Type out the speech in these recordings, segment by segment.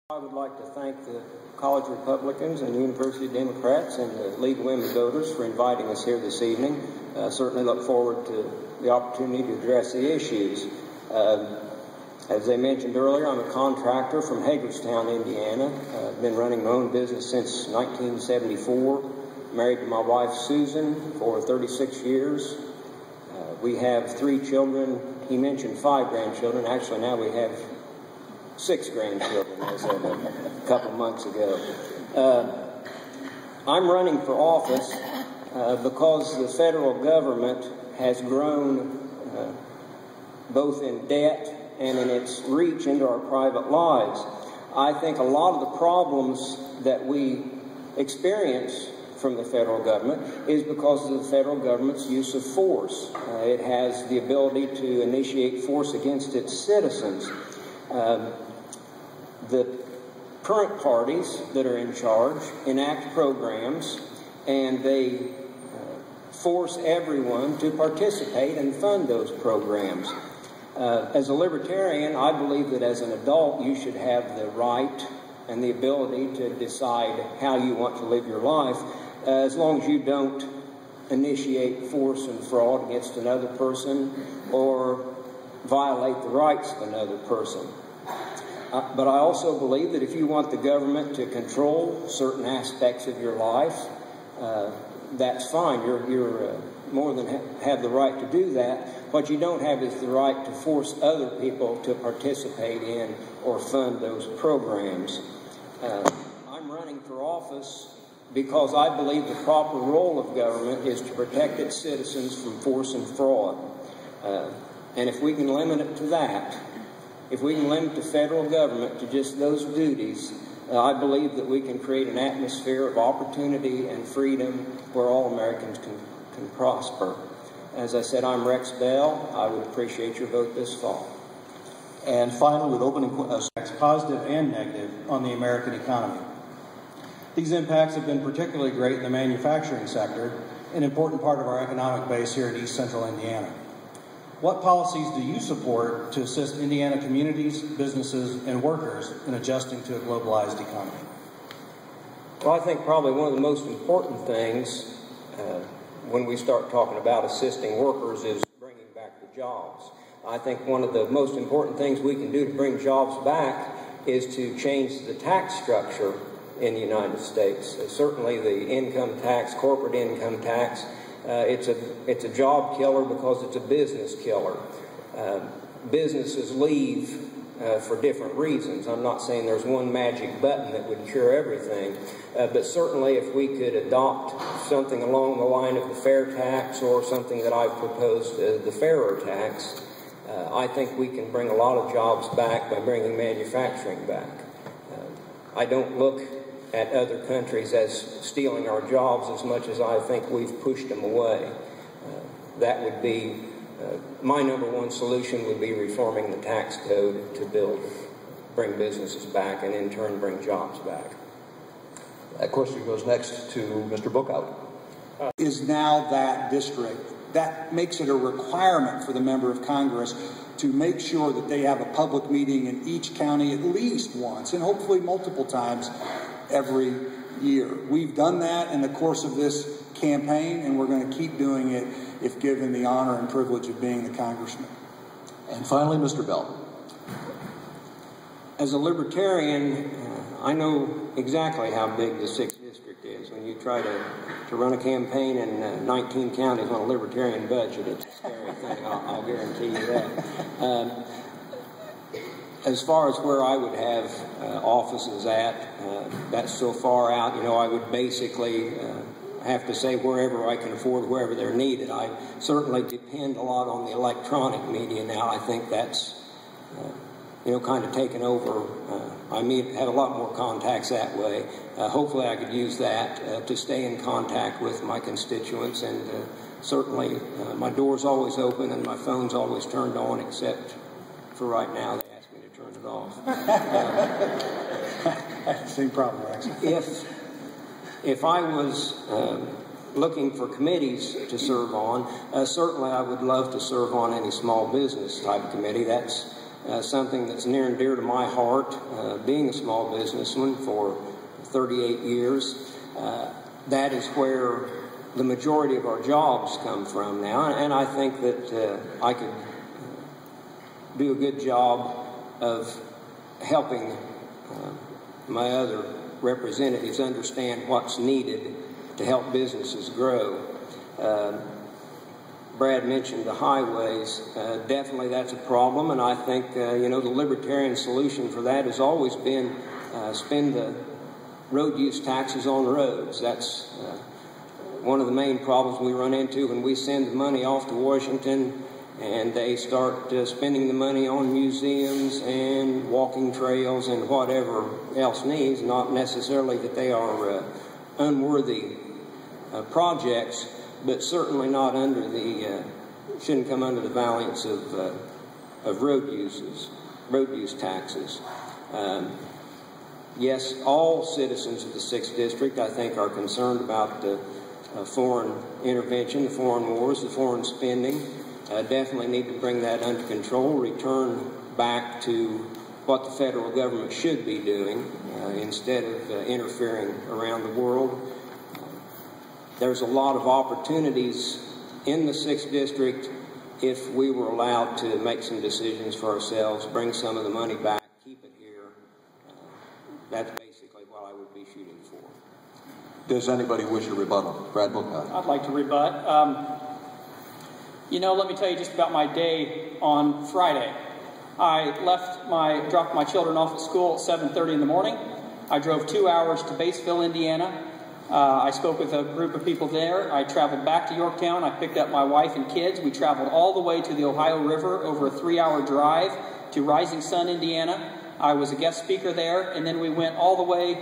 I would like to thank the College Republicans and the University Democrats and the League of Women Voters for inviting us here this evening. Certainly look forward to the opportunity to address the issues. As I mentioned earlier, I'm a contractor from Hagerstown, Indiana. I've been running my own business since 1974. Married to my wife, Susan, for 36 years. We have 3 children. He mentioned 5 grandchildren. Actually, now we have 6 grandchildren as of a couple months ago. I'm running for office because the federal government has grown both in debt and in its reach into our private lives. I think a lot of the problems that we experience from the federal government is because of the federal government's use of force. It has the ability to initiate force against its citizens. The current parties that are in charge enact programs and they force everyone to participate and fund those programs. As a libertarian, I believe that as an adult you should have the right and the ability to decide how you want to live your life, as long as you don't initiate force and fraud against another person or violate the rights of another person. But I also believe that if you want the government to control certain aspects of your life, that's fine. You're more than have the right to do that. What you don't have is the right to force other people to participate in or fund those programs. I'm running for office because I believe the proper role of government is to protect its citizens from force and fraud. And if we can limit it to that, if we can limit the federal government to just those duties, I believe that we can create an atmosphere of opportunity and freedom where all Americans can prosper. As I said, I'm Rex Bell. I would appreciate your vote this fall. And finally, with opening positive and negative on the American economy. These impacts have been particularly great in the manufacturing sector, an important part of our economic base here in East Central Indiana. What policies do you support to assist Indiana communities, businesses, and workers in adjusting to a globalized economy? Well, I think probably one of the most important things when we start talking about assisting workers is bringing back the jobs. I think one of the most important things we can do to bring jobs back is to change the tax structure in the United States. Certainly the income tax, corporate income tax, it's a job killer because it's a business killer. Businesses leave for different reasons. I'm not saying there's one magic button that would cure everything, but certainly if we could adopt something along the line of the fair tax or something that I've proposed, the fairer tax, I think we can bring a lot of jobs back by bringing manufacturing back. I don't look at other countries as stealing our jobs as much as I think we've pushed them away. That would be, my number one solution would be reforming the tax code to bring businesses back and in turn bring jobs back. That question goes next to Mr. Bookout. Is now that district. That makes it a requirement for the member of Congress to make sure that they have a public meeting in each county at least once and hopefully multiple times every year. We've done that in the course of this campaign, and we're going to keep doing it if given the honor and privilege of being the congressman. And finally, Mr. Bell. As a libertarian, I know exactly how big the 6th district is. When you try to run a campaign in 19 counties on a libertarian budget, it's a scary thing, I'll guarantee you that. As far as where I would have offices at, that's so far out, you know, I would basically have to say wherever I can afford, wherever they're needed. I certainly depend a lot on the electronic media now. I think that's, you know, kind of taken over. I have a lot more contacts that way. Hopefully I could use that to stay in contact with my constituents, and certainly my door's always open and my phone's always turned on, except for right now. Turn it off. Same problem, actually. If I was looking for committees to serve on, certainly I would love to serve on any small business type of committee. That's something that's near and dear to my heart, being a small businessman for 38 years. That is where the majority of our jobs come from now, and I think that I could do a good job of helping my other representatives understand what's needed to help businesses grow. Brad mentioned the highways. Definitely that's a problem, and I think, the libertarian solution for that has always been spend the road use taxes on roads. That's one of the main problems we run into when we send the money off to Washington and they start spending the money on museums and walking trails and whatever else needs, not necessarily that they are unworthy projects, but certainly not under the, shouldn't come under the valiance of road use taxes. Yes, all citizens of the 6th District, I think, are concerned about the foreign intervention, the foreign wars, the foreign spending. Definitely need to bring that under control, return back to what the federal government should be doing instead of interfering around the world. There's a lot of opportunities in the 6th District if we were allowed to make some decisions for ourselves, bring some of the money back, keep it here. That's basically what I would be shooting for. Does anybody wish a rebuttal? Brad Bookout. I'd like to rebut. Let me tell you just about my day on Friday. I dropped my children off at school at 7:30 in the morning. I drove 2 hours to Batesville, Indiana. I spoke with a group of people there. I traveled back to Yorktown. I picked up my wife and kids. We traveled all the way to the Ohio River over a 3-hour drive to Rising Sun, Indiana. I was a guest speaker there, and then we went all the way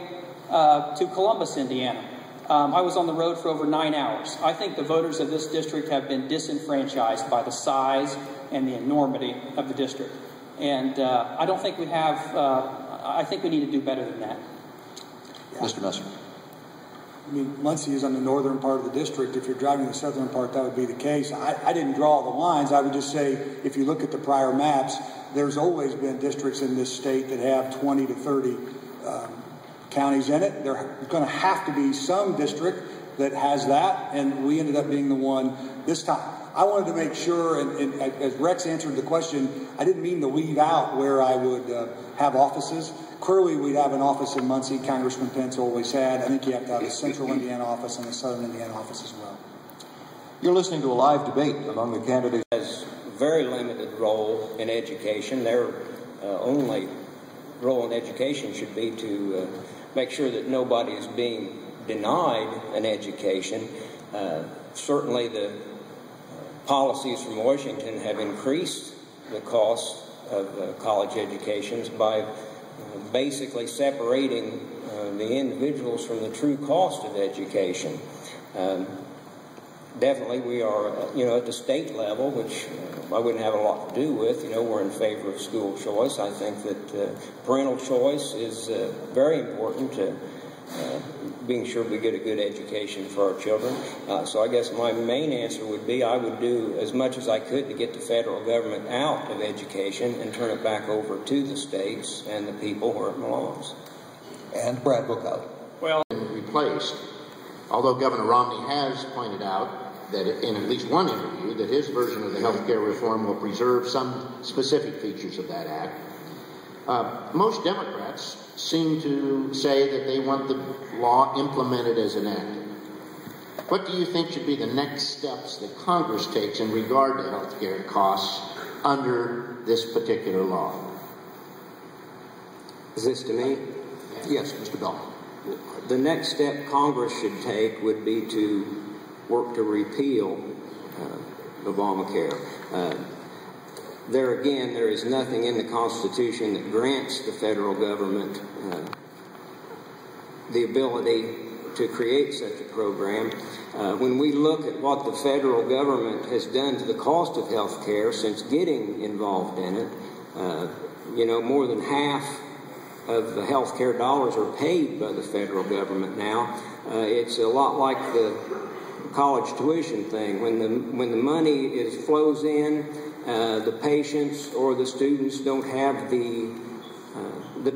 to Columbus, Indiana. I was on the road for over 9 hours. I think the voters of this district have been disenfranchised by the size and the enormity of the district. And I don't think we have, I think we need to do better than that. Yeah. Mr. Messer. I mean, Muncie is on the northern part of the district. If you're driving the southern part, that would be the case. I didn't draw the lines. I would just say, if you look at the prior maps, there's always been districts in this state that have 20 to 30 counties in it. There's going to have to be some district that has that, and we ended up being the one this time. I wanted to make sure, and as Rex answered the question, I didn't mean to leave out where I would have offices. Clearly, we'd have an office in Muncie. Congressman Pence always had. I think you have to have a central Indiana office and a southern Indiana office as well. You're listening to a live debate among the candidates. Has very limited role in education. Their only role in education should be to make sure that nobody is being denied an education. Certainly the policies from Washington have increased the cost of college educations by basically separating the individuals from the true cost of education. Definitely we are, at the state level, which I wouldn't have a lot to do with, we're in favor of school choice. I think that parental choice is very important to being sure we get a good education for our children. So I guess my main answer would be I would do as much as I could to get the federal government out of education and turn it back over to the states and the people where it belongs. And Brad Bookout. Well, replaced, although Governor Romney has pointed out that in at least one interview that his version of the health care reform will preserve some specific features of that act. Most Democrats seem to say that they want the law implemented as enacted. What do you think should be the next steps that Congress takes in regard to health care costs under this particular law? Is this to me? Yes, Mr. Bell. The next step Congress should take would be to work to repeal Obamacare. There again, there is nothing in the Constitution that grants the federal government the ability to create such a program. When we look at what the federal government has done to the cost of health care since getting involved in it, more than half of the health care dollars are paid by the federal government now. It's a lot like the college tuition thing. When the money flows in, the patients or the students don't have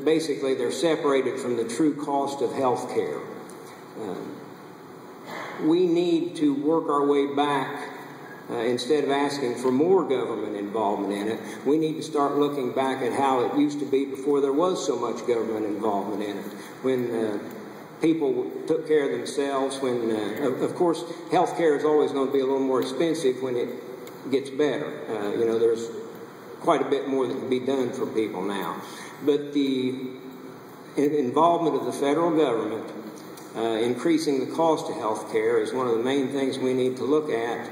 basically they're separated from the true cost of health care. We need to work our way back. Instead of asking for more government involvement in it, we need to start looking back at how it used to be before there was so much government involvement in it. When people took care of themselves, when, of course, health care is always going to be a little more expensive when it gets better. There's quite a bit more that can be done for people now. But the involvement of the federal government, increasing the cost of health care, is one of the main things we need to look at.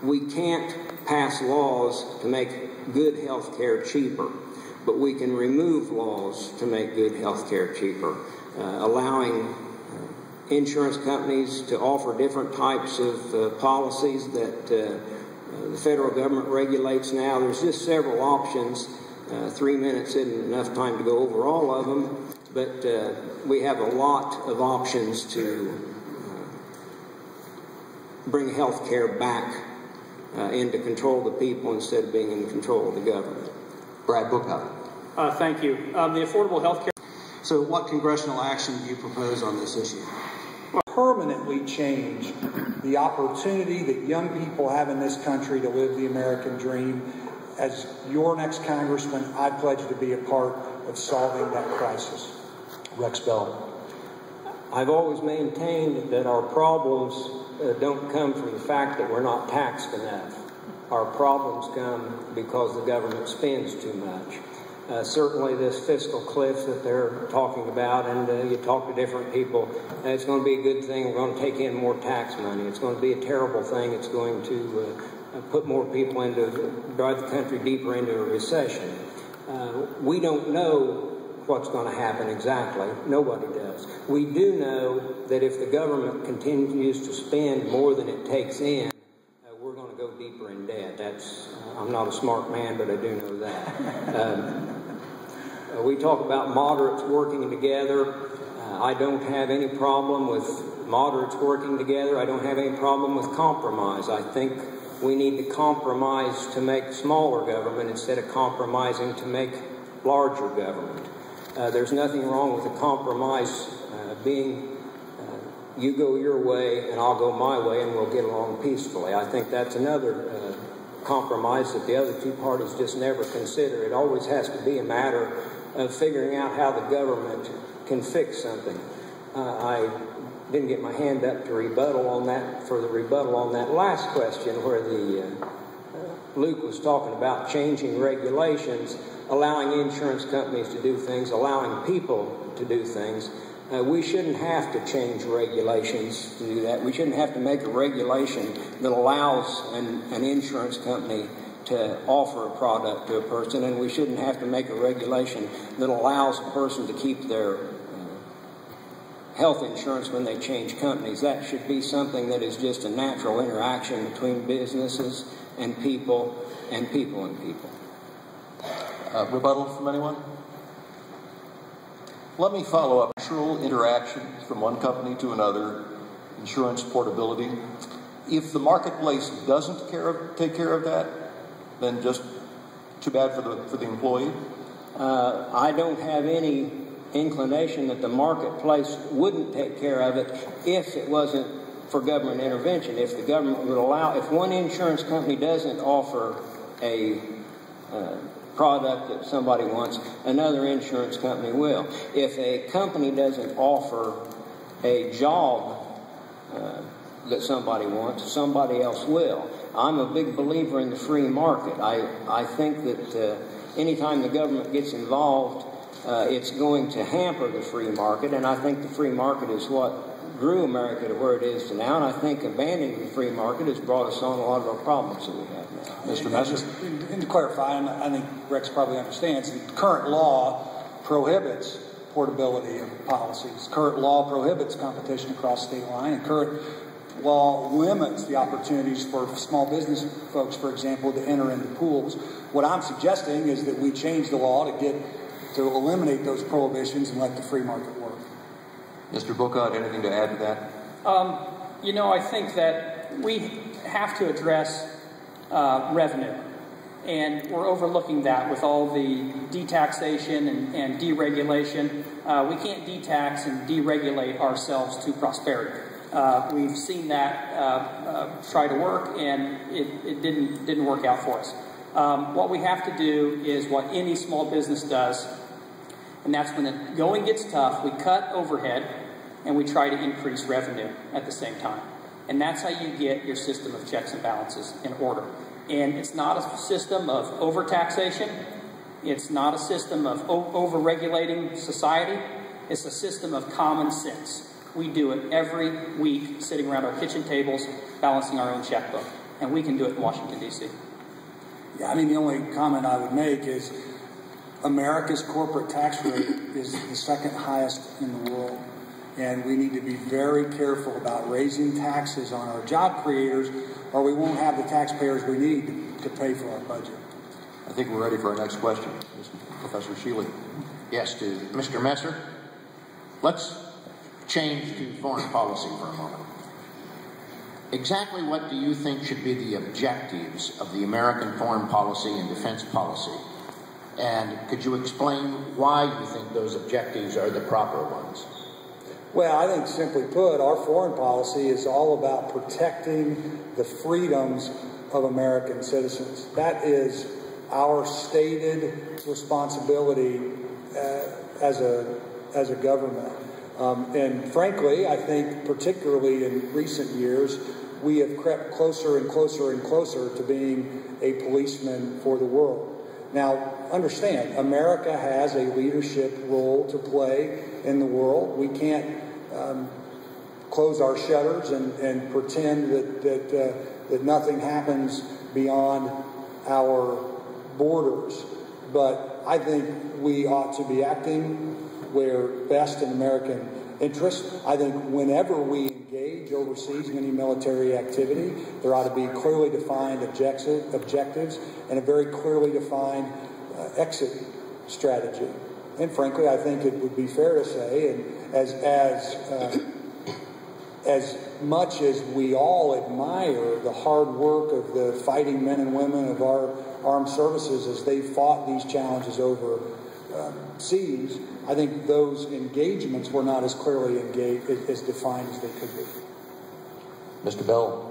We can't pass laws to make good health care cheaper, but we can remove laws to make good health care cheaper, allowing insurance companies to offer different types of policies that the federal government regulates now. There's just several options. 3 minutes isn't enough time to go over all of them, but we have a lot of options to bring health care back into control of the people instead of being in control of the government. Brad Bookout. Thank you. The affordable health care. So what congressional action do you propose on this issue? Permanently change the opportunity that young people have in this country to live the American dream. As your next congressman, I pledge to be a part of solving that crisis. Rex Bell. I've always maintained that our problems don't come from the fact that we're not taxed enough. Our problems come because the government spends too much. Certainly this fiscal cliff that they're talking about, and you talk to different people, it's going to be a good thing. We're going to take in more tax money. It's going to be a terrible thing. It's going to put more people drive the country deeper into a recession. We don't know what's going to happen exactly. Nobody does. We do know that if the government continues to spend more than it takes in, we're going to go deeper in debt. I'm not a smart man, but I do know that. We talk about moderates working together. I don't have any problem with moderates working together. I don't have any problem with compromise. I think we need to compromise to make smaller government instead of compromising to make larger government. There's nothing wrong with a compromise being you go your way and I'll go my way and we'll get along peacefully. I think that's another compromise that the other two parties just never consider. It always has to be a matter of figuring out how the government can fix something. I didn't get my hand up to rebuttal on that last question where Luke was talking about changing regulations, allowing insurance companies to do things, allowing people to do things. We shouldn't have to change regulations to do that. We shouldn't have to make a regulation that allows an insurance company to offer a product to a person, and we shouldn't have to make a regulation that allows a person to keep their health insurance when they change companies. That should be something that is just a natural interaction between businesses and people and people and people. Rebuttal from anyone? Let me follow up. Natural interaction from one company to another, insurance portability. If the marketplace doesn't take care of that, then just too bad for the employee? I don't have any inclination that the marketplace wouldn't take care of it if it wasn't for government intervention. If the government would allow, if one insurance company doesn't offer a product that somebody wants, another insurance company will. If a company doesn't offer a job that somebody wants, somebody else will. I'm a big believer in the free market. I think that anytime the government gets involved, it's going to hamper the free market, and I think the free market is what grew America to where it is now, and I think abandoning the free market has brought us on a lot of our problems that we have now. Mr. Messers? And to clarify, and I think Rex probably understands, the current law prohibits portability of policies. Current law prohibits competition across state line, and current law limits the opportunities for small business folks, for example, to enter into pools. What I'm suggesting is that we change the law to eliminate those prohibitions and let the free market work. Mr. Bookout, anything to add to that? I think that we have to address revenue. And we're overlooking that with all the detaxation and deregulation. We can't detax and deregulate ourselves to prosperity. We've seen that try to work, and it didn't work out for us. What we have to do is what any small business does, and that's when the going gets tough, we cut overhead and we try to increase revenue at the same time. And that's how you get your system of checks and balances in order. And it's not a system of overtaxation. It's not a system of over-regulating society. It's a system of common sense. We do it every week, sitting around our kitchen tables, balancing our own checkbook. And we can do it in Washington, D.C. Yeah, I mean, the only comment I would make is America's corporate tax rate is the second highest in the world. And we need to be very careful about raising taxes on our job creators, or we won't have the taxpayers we need to pay for our budget. I think we're ready for our next question. Professor Shealy. Yes, to Mr. Messer. Let's change to foreign policy for a moment. Exactly what do you think should be the objectives of the American foreign policy and defense policy? And could you explain why you think those objectives are the proper ones? Well, I think simply put, our foreign policy is all about protecting the freedoms of American citizens. That is our stated responsibility as a government. And frankly, I think particularly in recent years, we have crept closer and closer and closer to being a policeman for the world. Now, understand, America has a leadership role to play in the world. We can't close our shutters and pretend that nothing happens beyond our borders. But I think we ought to be acting where best in American interest. I think whenever we engage overseas in any military activity, there ought to be clearly defined objectives and a very clearly defined exit strategy. And frankly, I think it would be fair to say, and as much as we all admire the hard work of the fighting men and women of our armed services as they fought these challenges overseas, I think those engagements were not as clearly as defined as they could be. Mr. Bell.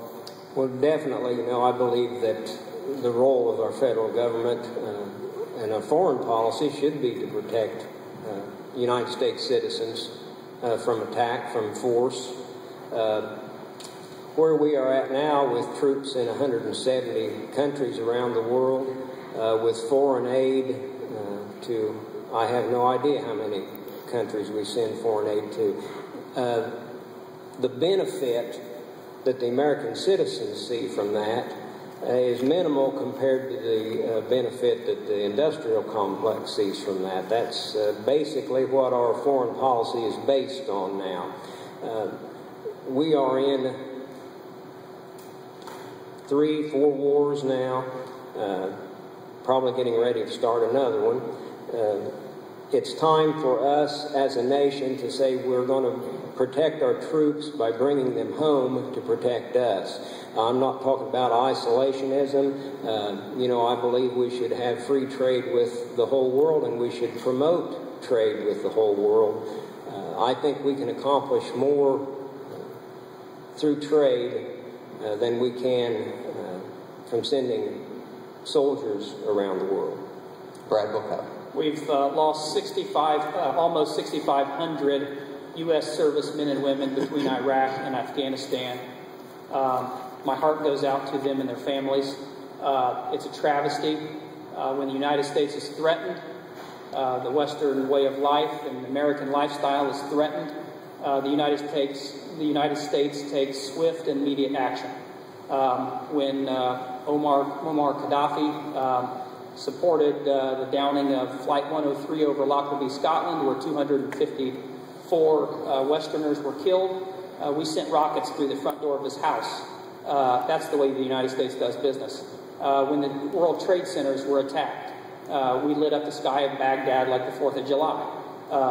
Well, definitely, I believe that the role of our federal government and our foreign policy should be to protect United States citizens from attack, from force. Where we are at now with troops in 170 countries around the world, with foreign aid to, I have no idea how many countries we send foreign aid to. The benefit that the American citizens see from that is minimal compared to the benefit that the industrial complex sees from that. That's basically what our foreign policy is based on now. We are in 3-4 wars now, probably getting ready to start another one. It's time for us as a nation to say we're going to protect our troops by bringing them home to protect us. I'm not talking about isolationism. I believe we should have free trade with the whole world, and we should promote trade with the whole world. I think we can accomplish more through trade than we can from sending soldiers around the world. Brad Bookout. We've lost almost 6,500 U.S. servicemen and women between Iraq and Afghanistan. My heart goes out to them and their families. It's a travesty when the United States is threatened. The Western way of life and American lifestyle is threatened. The United States takes swift and immediate action. When Muammar Gaddafi supported the downing of Flight 103 over Lockerbie, Scotland, where 254 Westerners were killed, we sent rockets through the front door of his house. That's the way the United States does business. When the World Trade Centers were attacked, we lit up the sky of Baghdad like the 4th of July.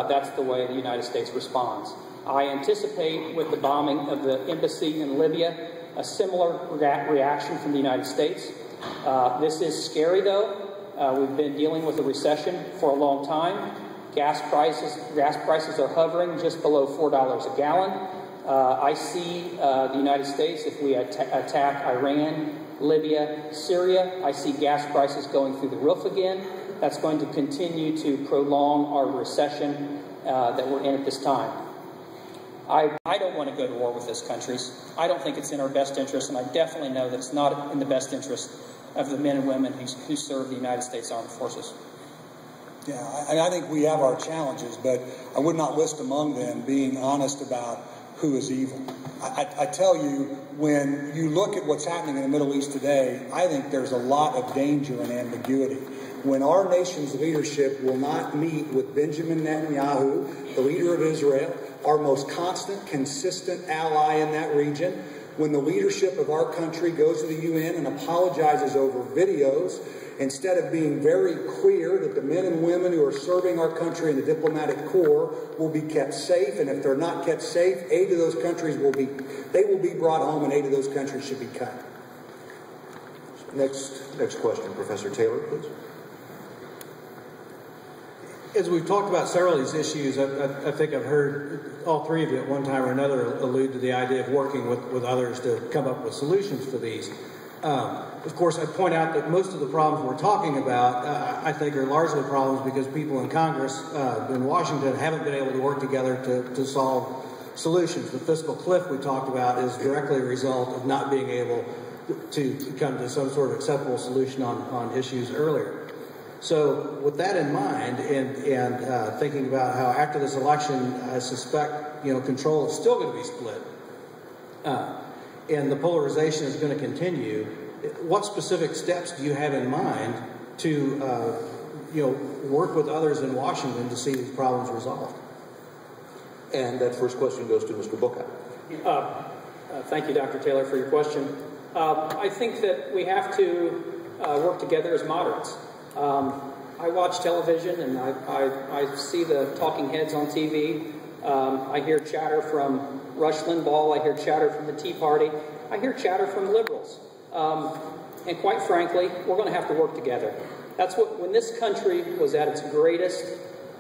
That's the way the United States responds. I anticipate with the bombing of the embassy in Libya a similar reaction from the United States. This is scary, though. We've been dealing with a recession for a long time. Gas prices are hovering just below $4 a gallon. I see the United States, if we attack Iran, Libya, Syria, I see gas prices going through the roof again. That's going to continue to prolong our recession that we're in at this time. I don't want to go to war with this country. I don't think it's in our best interest, and I definitely know that it's not in the best interest of the men and women who serve the United States Armed Forces. Yeah, and I think we have our challenges, but I would not list among them being honest about who is evil. I tell you, when you look at what's happening in the Middle East today, I think there's a lot of danger and ambiguity. When our nation's leadership will not meet with Benjamin Netanyahu, the leader of Israel, our most constant, consistent ally in that region, when the leadership of our country goes to the UN and apologizes over videos, instead of being very clear that the men and women who are serving our country in the diplomatic corps will be kept safe, and if they're not kept safe, aid to those countries will be brought home, and aid to those countries should be cut. Next question, Professor Taylor, please. As we've talked about several of these issues, I think I've heard all three of you at one time or another allude to the idea of working with others to come up with solutions for these. Of course, I point out that most of the problems we're talking about, I think, are largely problems because people in Congress, in Washington, haven't been able to work together to solve solutions. The fiscal cliff we talked about is directly a result of not being able to come to some sort of acceptable solution on issues earlier. So with that in mind, and thinking about how after this election, I suspect, control is still going to be split, and the polarization is going to continue, what specific steps do you have in mind to, work with others in Washington to see these problems resolved? And that first question goes to Mr. Bookout. Thank you, Dr. Taylor, for your question. I think that we have to work together as moderates. I watch television and I see the talking heads on TV. I hear chatter from Rush Limbaugh. I hear chatter from the Tea Party. I hear chatter from liberals. And quite frankly, we're going to have to work together. That's when this country was at its greatest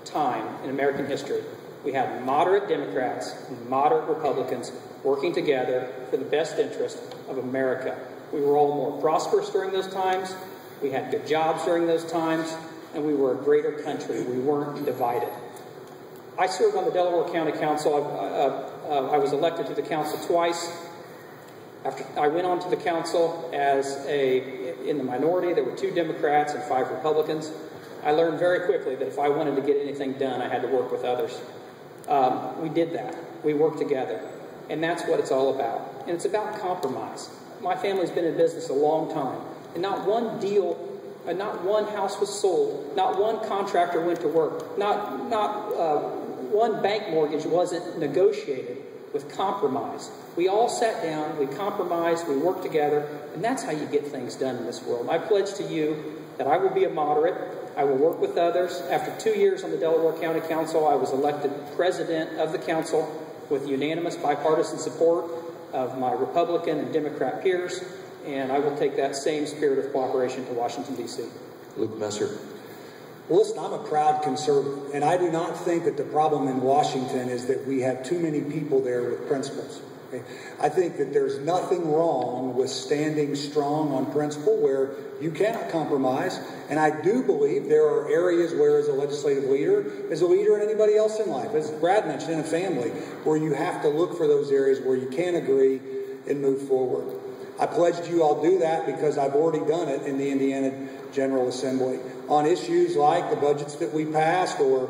time in American history. We had moderate Democrats and moderate Republicans working together for the best interest of America. We were all more prosperous during those times. We had good jobs during those times, and we were a greater country. We weren't divided. I served on the Delaware County Council. I was elected to the council twice. After I went on to the council in the minority, there were 2 Democrats and 5 Republicans. I learned very quickly that if I wanted to get anything done, I had to work with others. We did that. We worked together. And that's what it's all about. And it's about compromise. My family's been in business a long time. And not one deal, not one house was sold, not one contractor went to work, not one bank mortgage wasn't negotiated with compromise. We all sat down, we compromised, we worked together, and that's how you get things done in this world. I pledge to you that I will be a moderate, I will work with others. After 2 years on the Delaware County Council, I was elected president of the council with unanimous bipartisan support of my Republican and Democrat peers. And I will take that same spirit of cooperation to Washington, D.C. Luke Messer. Well, listen, I'm a proud conservative, and I do not think that the problem in Washington is that we have too many people there with principles. Okay? I think that there's nothing wrong with standing strong on principle where you cannot compromise, and I do believe there are areas where as a legislative leader, as a leader and anybody else in life, as Brad mentioned, in a family, where you have to look for those areas where you can agree and move forward. I pledged you I'll do that because I've already done it in the Indiana General Assembly. On issues like the budgets that we passed or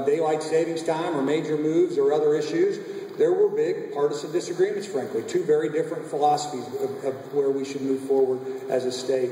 daylight savings time or major moves or other issues, there were big partisan disagreements, frankly. 2 very different philosophies of where we should move forward as a state.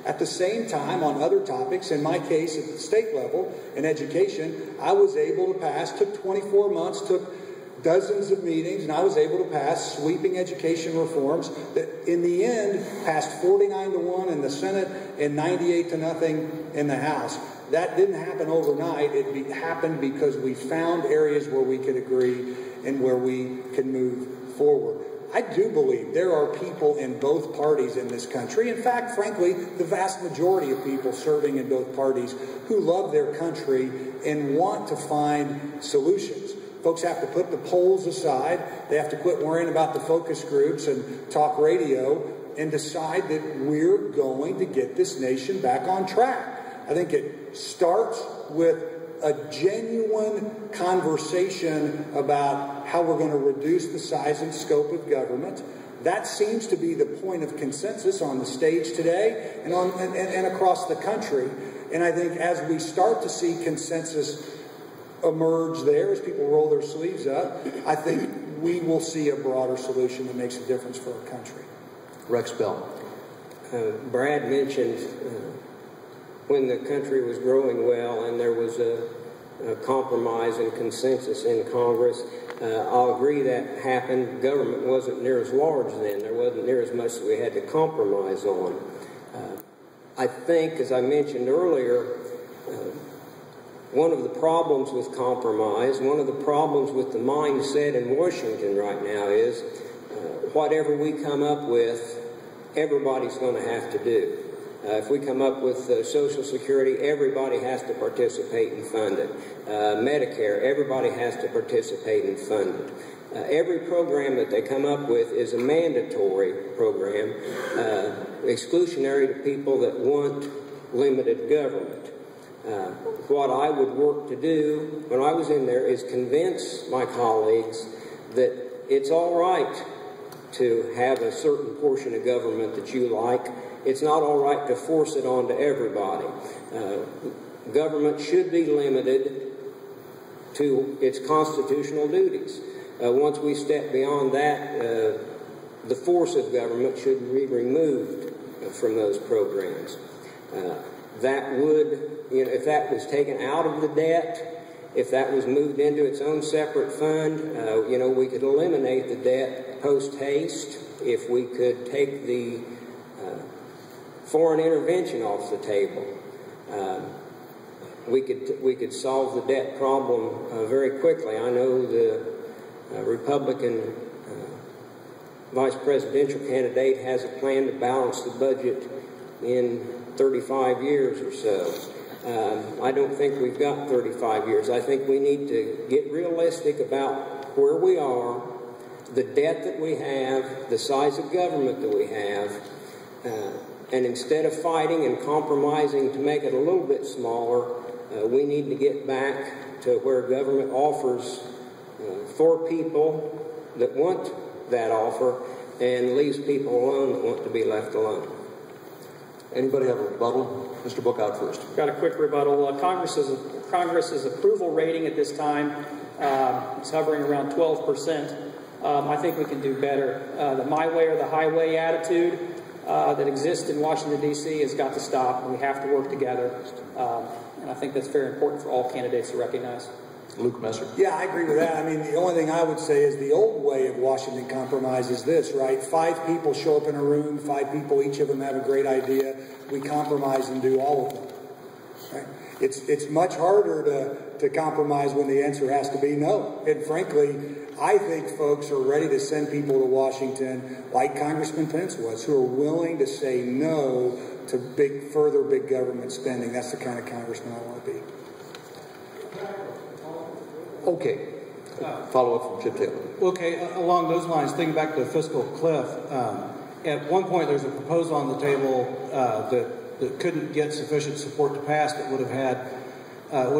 At the same time, on other topics, in my case at the state level, in education, I was able to pass, took 24 months, took dozens of meetings, and I was able to pass sweeping education reforms that in the end passed 49-1 in the Senate and 98-0 in the House. That didn't happen overnight. It happened because we found areas where we could agree and where we could move forward. I do believe there are people in both parties in this country, in fact, frankly, the vast majority of people serving in both parties who love their country and want to find solutions. Folks have to put the polls aside. They have to quit worrying about the focus groups and talk radio and decide that we're going to get this nation back on track. I think it starts with a genuine conversation about how we're going to reduce the size and scope of government. That seems to be the point of consensus on the stage today and across the country. And I think as we start to see consensus emerge there, as people roll their sleeves up, I think we will see a broader solution that makes a difference for our country. Rex Bell. Brad mentioned when the country was growing well and there was a compromise and consensus in Congress. I'll agree that happened. Government wasn't near as large then. There wasn't near as much that we had to compromise on. I think, as I mentioned earlier, one of the problems with compromise, one of the problems with the mindset in Washington right now is whatever we come up with, everybody's going to have to do. If we come up with Social Security, everybody has to participate and fund it. Medicare, everybody has to participate and fund it. Every program that they come up with is a mandatory program, exclusionary to people that want limited government. What I would work to do when I was in there is convince my colleagues that it's all right to have a certain portion of government that you like. It's not all right to force it on to everybody. Government should be limited to its constitutional duties. Once we step beyond that, the force of government should be removed from those programs. That would, if that was taken out of the debt, if that was moved into its own separate fund, we could eliminate the debt post-haste. If we could take the foreign intervention off the table, we could solve the debt problem very quickly. I know the Republican vice presidential candidate has a plan to balance the budget in 35 years or so. I don't think we've got 35 years. I think we need to get realistic about where we are, the debt that we have, the size of government that we have, and instead of fighting and compromising to make it a little bit smaller, we need to get back to where government offers for people that want that offer and leaves people alone that want to be left alone. Anybody have a rebuttal? Mr. Bookout first. Got a quick rebuttal. Congress's approval rating at this time is hovering around 12%. I think we can do better. The my way or the highway attitude that exists in Washington, D.C. has got to stop, and we have to work together. And I think that's very important for all candidates to recognize. Luke Messer. Yeah, I agree with that. I mean, the only thing I would say is the old way of Washington compromise is this, right? 5 people show up in a room, 5 people, each of them have a great idea. We compromise and do all of them. Right? It's much harder to compromise when the answer has to be no. And frankly, I think folks are ready to send people to Washington, like Congressman Pence was, who are willing to say no to further big government spending. That's the kind of congressman I want to be. Okay. Follow-up from Chip Taylor. Okay, along those lines, thinking back to the fiscal cliff, at one point there's a proposal on the table that couldn't get sufficient support to pass that would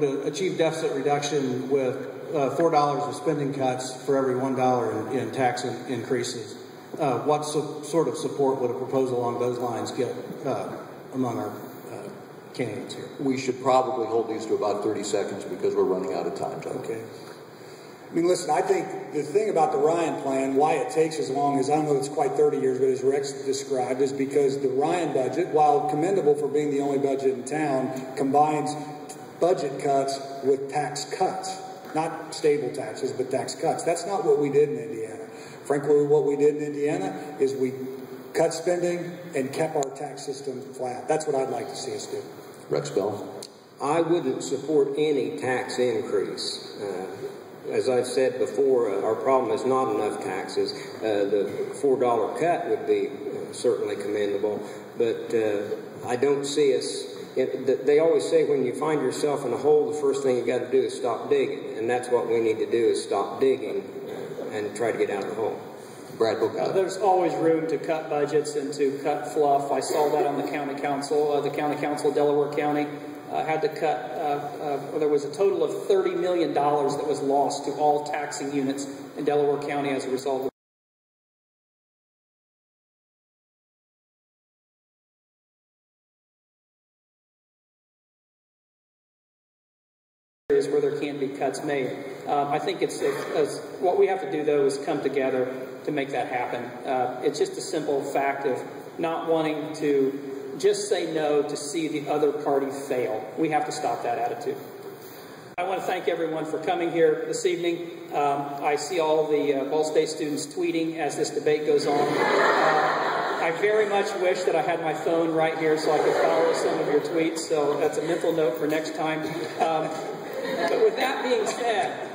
have achieved deficit reduction with $4 of spending cuts for every $1 in tax increases. What sort of support would a proposal along those lines get among our candidates here? We should probably hold these to about 30 seconds because we're running out of time, John. Okay. I mean, listen, I think the thing about the Ryan plan, why it takes as long as, I don't know if it's quite 30 years, but as Rex described, is because the Ryan budget, while commendable for being the only budget in town, combines budget cuts with tax cuts. Not stable taxes, but tax cuts. That's not what we did in Indiana. Frankly, what we did in Indiana is we cut spending and kept our tax system flat. That's what I'd like to see us do. Rex Bell. I wouldn't support any tax increase. as I've said before, our problem is not enough taxes. The $4 cut would be certainly commendable, but I don't see us. They always say when you find yourself in a hole, the first thing you got to do is stop digging, and that's what we need to do, is stop digging and try to get out of the hole. Brad Bookout. There's always room to cut budgets and to cut fluff. I saw that on the county council. The county council of Delaware County had to cut, there was a total of $30 million that was lost to all taxing units in Delaware County as a result of areas where there can be cuts made. I think it's what we have to do, though, is come together to make that happen. It's just a simple fact of not wanting to just say no to see the other party fail. We have to stop that attitude. I want to thank everyone for coming here this evening. I see all the Ball State students tweeting as this debate goes on. I very much wish that I had my phone right here so I could follow some of your tweets, so that's a mental note for next time. But with that being said,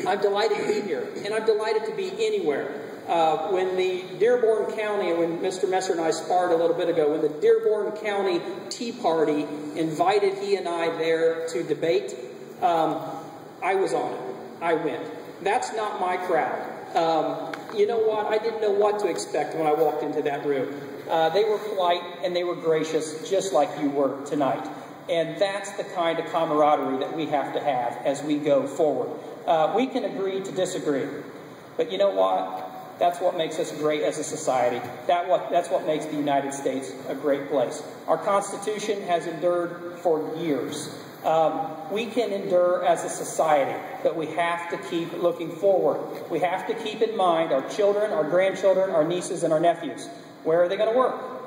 I'm delighted to be here, and I'm delighted to be anywhere. When the Dearborn County, when Mr. Messer and I sparred a little bit ago, when the Dearborn County Tea Party invited he and I there to debate, I was on it. I went. That's not my crowd. You know what? I didn't know what to expect when I walked into that room. They were polite and they were gracious, just like you were tonight. And that's the kind of camaraderie that we have to have as we go forward. We can agree to disagree. But you know what? That's what makes us great as a society. That's what makes the United States a great place. Our Constitution has endured for years. We can endure as a society, but we have to keep looking forward. We have to keep in mind our children, our grandchildren, our nieces, and our nephews. Where are they going to work?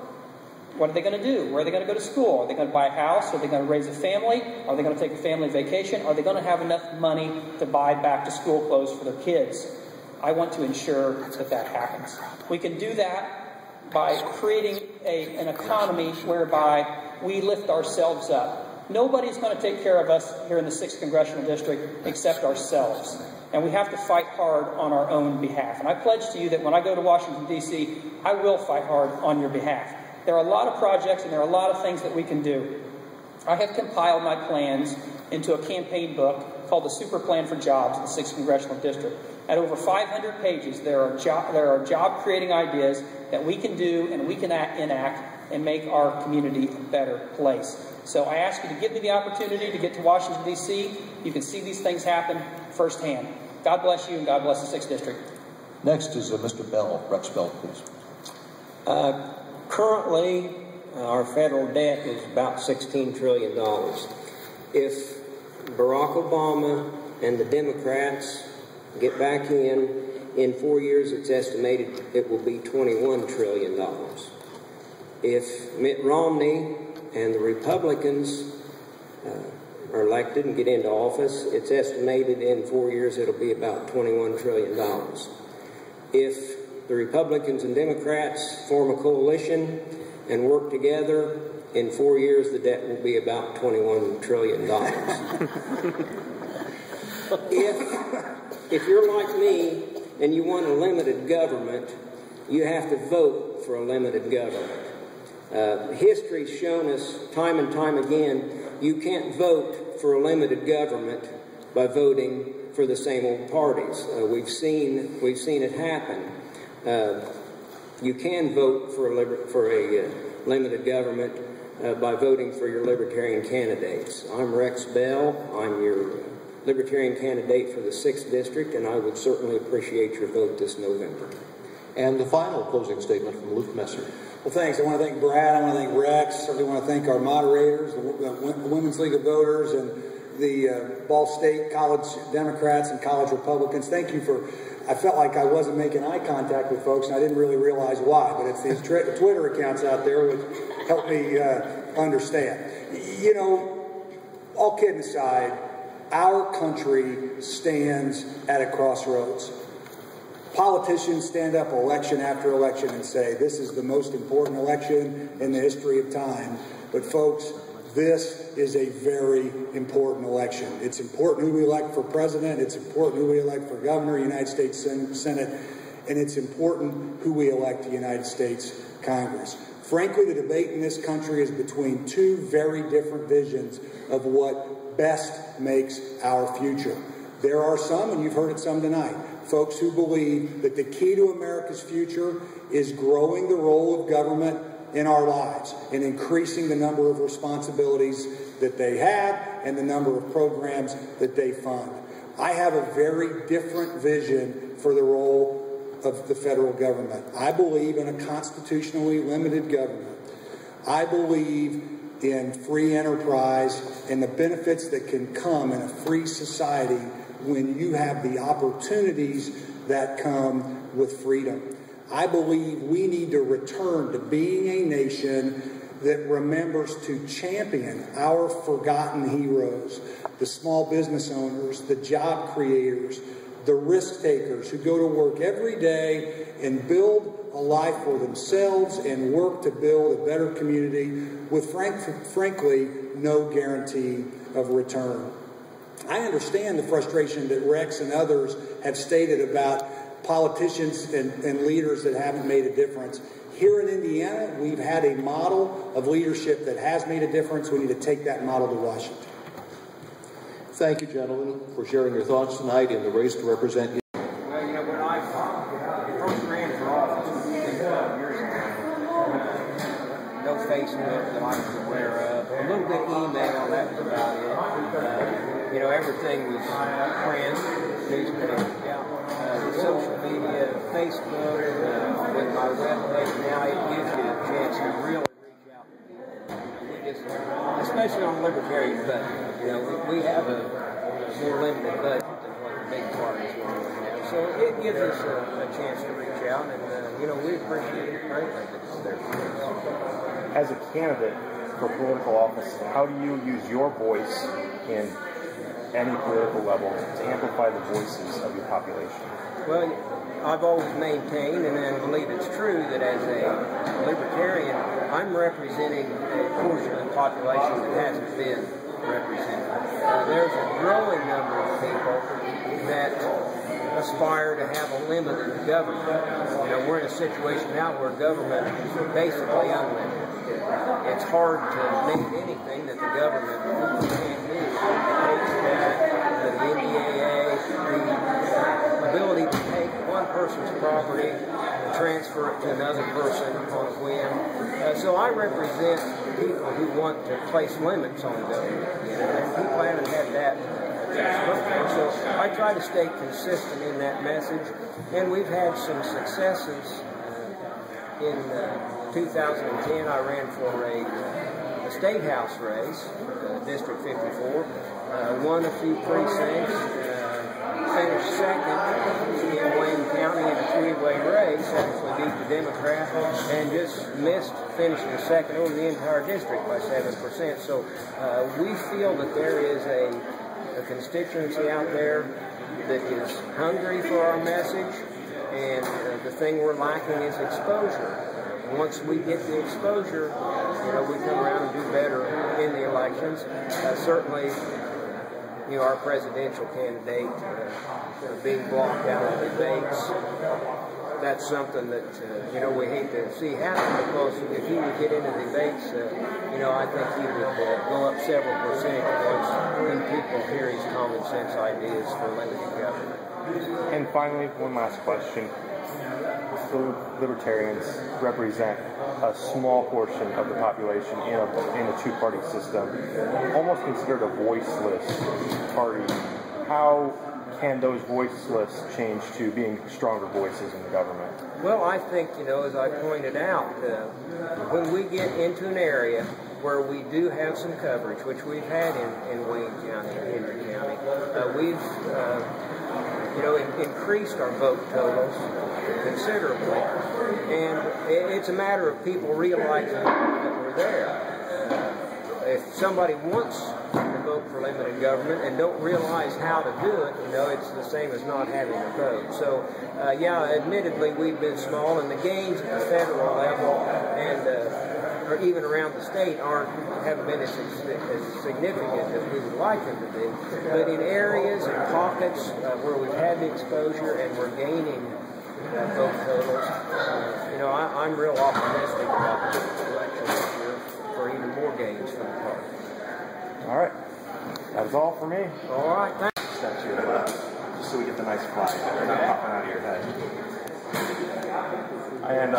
What are they going to do? Where are they going to go to school? Are they going to buy a house? Are they going to raise a family? Are they going to take a family vacation? Are they going to have enough money to buy back-to-school clothes for their kids? I want to ensure that that happens. We can do that by creating an economy whereby we lift ourselves up. Nobody's going to take care of us here in the 6th Congressional District except ourselves. And we have to fight hard on our own behalf. And I pledge to you that when I go to Washington, D.C., I will fight hard on your behalf. There are a lot of projects and there are a lot of things that we can do. I have compiled my plans into a campaign book called the Super Plan for Jobs in the 6th Congressional District. At over 500 pages, there are job-creating ideas that we can do and we can enact and make our community a better place. So I ask you to give me the opportunity to get to Washington, D.C. You can see these things happen firsthand. God bless you and God bless the 6th District. Next is Mr. Bell, Rex Bell, please. Currently, our federal debt is about $16 trillion. If Barack Obama and the Democrats get back in 4 years, it's estimated it will be $21 trillion. If Mitt Romney and the Republicans are elected and get into office, it's estimated in 4 years it'll be about $21 trillion. If the Republicans and Democrats form a coalition and work together, in 4 years the debt will be about $21 trillion. If you're like me and you want a limited government, you have to vote for a limited government. History's shown us time and time again, you can't vote for a limited government by voting for the same old parties. We've seen it happen. You can vote for a limited government by voting for your Libertarian candidates. I'm Rex Bell. I'm your Libertarian candidate for the 6th District, and I would certainly appreciate your vote this November. And the final closing statement from Luke Messer. Well, thanks. I want to thank Brad. I want to thank Rex. I really want to thank our moderators, the Women's League of Voters, and the Ball State College Democrats and College Republicans. Thank you for... I felt like I wasn't making eye contact with folks, and I didn't really realize why, but it's these Twitter accounts out there which help me understand. You know, all kidding aside, our country stands at a crossroads. Politicians stand up election after election and say, this is the most important election in the history of time. But folks, this is a very important election. It's important who we elect for president. It's important who we elect for governor, United States Senate, and it's important who we elect to United States Congress. Frankly, the debate in this country is between two very different visions of what best makes our future. There are some, and you've heard it some tonight, folks who believe that the key to America's future is growing the role of government in our lives and increasing the number of responsibilities that they have and the number of programs that they fund. I have a very different vision for the role of the federal government. I believe in a constitutionally limited government. I believe in free enterprise and the benefits that can come in a free society when you have the opportunities that come with freedom. I believe we need to return to being a nation that remembers to champion our forgotten heroes, the small business owners, the job creators, the risk takers who go to work every day and build a life for themselves and work to build a better community with, frankly, no guarantee of return. I understand the frustration that Rex and others have stated about politicians and leaders that haven't made a difference. Here in Indiana, we've had a model of leadership that has made a difference. We need to take that model to Washington. Thank you, gentlemen, for sharing your thoughts tonight in the race to represent you. Well, you know, when I first ran for office 12 years ago, no Facebook that I was aware of, a little bit of email, that was about it. You know, everything was print, newspaper, social media, Facebook, with my webpage now, it gives you a chance to really reach out. Especially on Libertarian Debate. You know, we have a more limited budget than what the big parties normally have. So it gives us a chance to reach out, and, you know, we appreciate it greatly that it's there for us. As a candidate for political office, how do you use your voice in any political level to amplify the voices of your population? Well, I've always maintained, and I believe it's true, that as a libertarian, I'm representing a portion of the population that hasn't been represented. There's a growing number of people that aspire to have a limited government. You know, we're in a situation now where government is basically unlimited. It's hard to name anything that the government can't do. The HVAC, the NDAA, the ability to take one person's property and transfer it to another person on a whim. So I represent people who want to place limits on government. You know, and people haven't had that. So I try to stay consistent in that message, and we've had some successes. In 2010, I ran for a state house race, District 54, won a few precincts, finished second in Wayne County in a three-way race, actually beat the Democrat, and just missed finishing second over the entire district by 7%. So we feel that there is a constituency out there that is hungry for our message, and the thing we're lacking is exposure. Once we get the exposure, you know, we come around and do better in the elections. Certainly, you know, our presidential candidate being blocked out of the debates, that's something that, you know, we hate to see happen, because if he would get into debates, you know, I think he would go up several percentage points when people hear his common sense ideas for limited government. And finally, one last question. The Libertarians represent a small portion of the population in a two-party system, almost considered a voiceless party. How can those voiceless change to being stronger voices in the government? Well, I think, you know, as I pointed out, when we get into an area where we do have some coverage, which we've had in Wayne County and Henry County, we've you know, increased our vote totals considerably, and it's a matter of people realizing that we're there. If somebody wants to vote for limited government and don't realize how to do it, you know, it's the same as not having a vote. So, yeah, admittedly, we've been small, and the gains at the federal level and or even around the state, haven't been as significant as we would like them to be. But in areas and pockets where we've had the exposure and we're gaining vote totals, I'm real optimistic about the election this year for even more gains for the party. All right. That's all for me. All right. Thanks. That's your, just so we get the nice quiet. They're not popping out of your head. And